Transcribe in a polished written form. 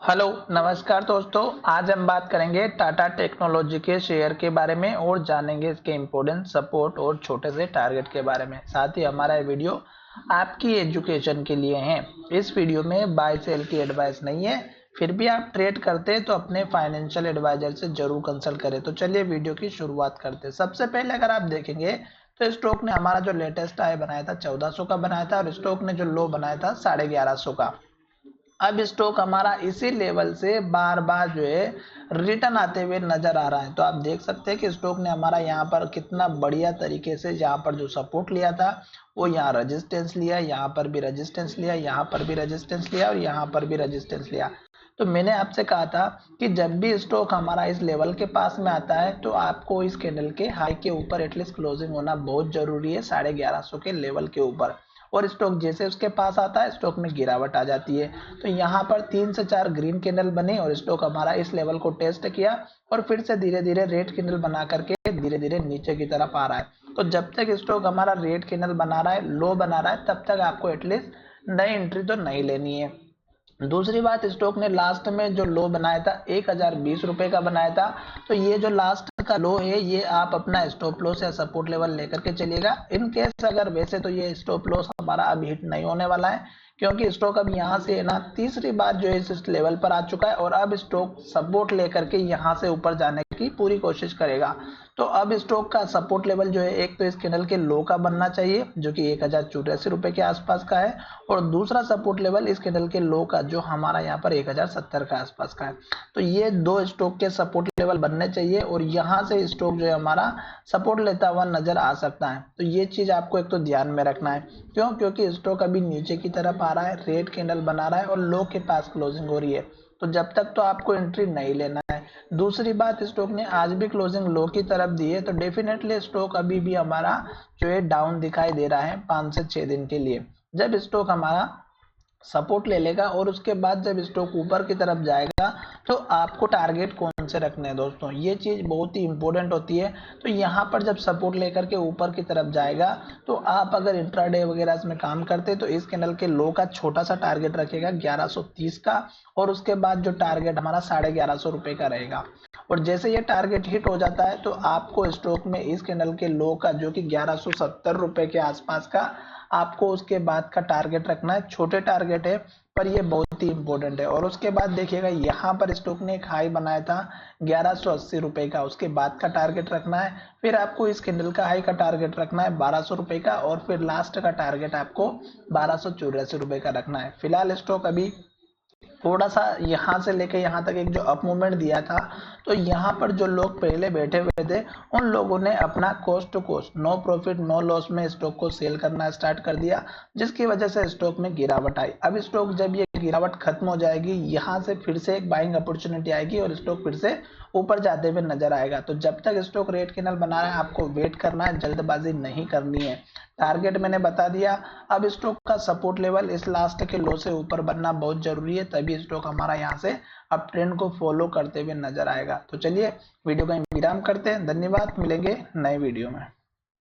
Hello नमस्कार दोस्तों। आज हम बात करेंगे टाटा टेक्नोलॉजी के शेयर के बारे में और जानेंगे इसके इम्पोर्टेंस, सपोर्ट और छोटे से टारगेट के बारे में। साथ ही हमारा ये वीडियो आपकी एजुकेशन के लिए है। इस वीडियो में बाय सेल की एडवाइस नहीं है। फिर भी आप ट्रेड करते हैं तो अपने फाइनेंशियल एडवाइजर से जरूर कंसल्ट करें। तो चलिए वीडियो की शुरुआत करते हैं। सबसे पहले अगर आप देखेंगे तो स्टॉक ने हमारा जो लेटेस्ट हाई बनाया था 1400 का बनाया था और स्टॉक ने जो लो बनाया था 1150 का। अब स्टॉक हमारा इसी लेवल से बार बार जो है रिटर्न आते हुए नजर आ रहा है। तो आप देख सकते हैं कि स्टॉक ने हमारा यहाँ पर कितना बढ़िया तरीके से यहाँ पर जो सपोर्ट लिया था वो यहाँ रेजिस्टेंस लिया, यहाँ पर भी रेजिस्टेंस लिया, यहाँ पर भी रेजिस्टेंस लिया और यहाँ पर भी रेजिस्टेंस लिया। तो मैंने आपसे कहा था कि जब भी स्टॉक हमारा इस लेवल के पास में आता है तो आपको इस कैंडल के हाई के ऊपर एटलीस्ट क्लोजिंग होना बहुत जरूरी है 1150 के लेवल के ऊपर। और स्टॉक जैसे उसके पास आता है स्टॉक में गिरावट आ जाती है। तो यहाँ पर 3 से 4 ग्रीन कैंडल बने और स्टॉक हमारा इस लेवल को टेस्ट किया और फिर से धीरे धीरे रेड कैंडल बना करके धीरे धीरे नीचे की तरफ आ रहा है। तो जब तक स्टॉक हमारा रेड कैंडल बना रहा है, लो बना रहा है, तब तक आपको एटलीस्ट नई एंट्री तो नहीं लेनी है। दूसरी बात, स्टॉक ने लास्ट में जो लो बनाया था 1020 रुपए का बनाया था। तो ये जो लास्ट का लो है ये आप अपना स्टॉप लॉस या सपोर्ट लेवल लेकर के चलिएगा। इन केस अगर वैसे तो ये स्टॉप लॉस हमारा अब हिट नहीं होने वाला है, क्योंकि स्टॉक अब यहाँ से है ना तीसरी बार जो है इस लेवल पर आ चुका है और अब स्टॉक सपोर्ट लेकर के यहाँ से ऊपर जाने की पूरी कोशिश करेगा। तो अब स्टॉक का सपोर्ट लेवल जो है एक तो इस कैंडल के लो का बनना चाहिए जो कि 1084 रुपए के आसपास का है, और दूसरा सपोर्ट लेवल इस कैंडल के लो का जो हमारा यहाँ पर 1070 का आसपास का है। तो ये दो स्टॉक के सपोर्ट लेवल बनने चाहिए और यहाँ से स्टॉक जो है हमारा सपोर्ट लेता हुआ नजर आ सकता है। तो ये चीज आपको एक तो ध्यान में रखना है। क्यों? क्योंकि स्टॉक अभी नीचे की तरफ आ रहा है, रेड कैंडल बना रहा है और लो के पास क्लोजिंग हो रही है। तो जब तक तो आपको एंट्री नहीं लेना है। दूसरी बात, स्टॉक ने आज भी क्लोजिंग लो की तरफ दी है, तो डेफिनेटली स्टॉक अभी भी हमारा जो है डाउन दिखाई दे रहा है 5 से 6 दिन के लिए। जब स्टॉक हमारा सपोर्ट ले लेगा और उसके बाद जब स्टॉक ऊपर की तरफ जाएगा तो आपको टारगेट कौन से रखने हैं दोस्तों, ये चीज बहुत ही इंपॉर्टेंट होती है। तो यहाँ पर जब सपोर्ट लेकर के ऊपर की तरफ जाएगा तो आप अगर इंट्राडे वगैरह में काम करते तो इस कैंडल के लो का छोटा सा टारगेट रखेगा 1130 का और उसके बाद जो टारगेट हमारा 1150 रुपए का रहेगा। और जैसे ये टारगेट हिट हो जाता है तो आपको स्टॉक में इस कैंडल के लो का जो कि 1170 रुपए के आसपास का आपको उसके बाद का टारगेट रखना है। छोटे टारगेट है पर ये बहुत ही इंपॉर्टेंट है। और उसके बाद देखिएगा यहाँ पर स्टॉक ने एक हाई बनाया था 1180 रुपए का, उसके बाद का टारगेट रखना है। फिर आपको इस कैंडल का हाई का टारगेट रखना है 1200 रुपए का और फिर लास्ट का टारगेट आपको 1284 रुपए का रखना है। फिलहाल स्टॉक अभी थोड़ा सा यहाँ से लेके यहाँ तक एक जो अप मूवमेंट दिया था, तो यहाँ पर जो लोग पहले बैठे हुए थे उन लोगों ने अपना cost to cost, no profit no loss में स्टॉक को सेल करना स्टार्ट कर दिया, जिसकी वजह से स्टॉक में गिरावट आई। अब स्टॉक जब ये गिरावट खत्म हो जाएगी यहाँ से फिर से एक बाइंग अपॉर्चुनिटी आएगी और स्टॉक फिर से ऊपर जाते हुए नजर आएगा। तो जब तक स्टॉक रेड कैंडल बना रहा है आपको वेट करना है, जल्दबाजी नहीं करनी है। टारगेट मैंने बता दिया। अब स्टॉक का सपोर्ट लेवल इस लास्ट के लो से ऊपर बनना बहुत जरूरी है, तभी स्टॉक हमारा यहाँ से अप ट्रेंड को फॉलो करते हुए नजर आएगा। तो चलिए वीडियो का विराम करते हैं। धन्यवाद, मिलेंगे नए वीडियो में।